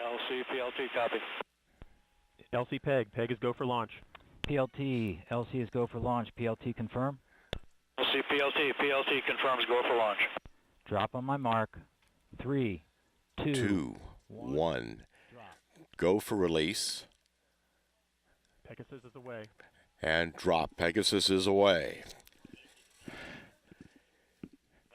LC, PLT, copy. LC Peg, Peg is go for launch. PLT, LC is go for launch. PLT confirm. LC, PLT, PLT confirms go for launch. Drop on my mark. 3, 2, 1. Drop. Go for release. Pegasus is away. And drop. Pegasus is away.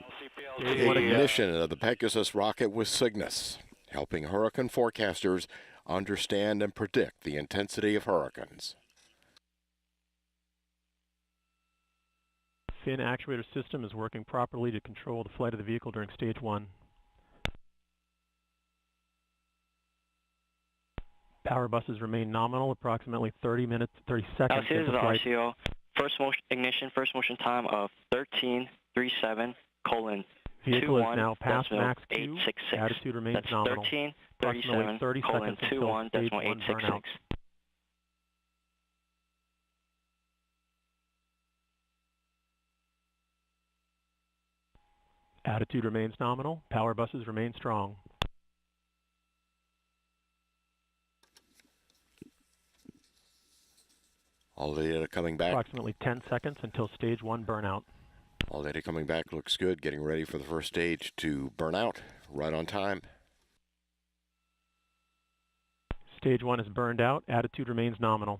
LC, Stage PLT. one again. Ignition of the Pegasus rocket with Cygnus, helping hurricane forecasters understand and predict the intensity of hurricanes. Fin actuator system is working properly to control the flight of the vehicle during stage 1. Power buses remain nominal, approximately 30 seconds LC is into the flight. RCO. First motion ignition, first motion time of 13:37:21. Vehicle is now past Max Q. 866. Attitude remains That's nominal. Approximately 30 seconds until stage 1 burnout. Attitude remains nominal. Power buses remain strong. All data coming back. Approximately 10 seconds until stage 1 burnout. All data coming back looks good. Getting ready for the first stage to burn out. Right on time. Stage 1 is burned out. Attitude remains nominal.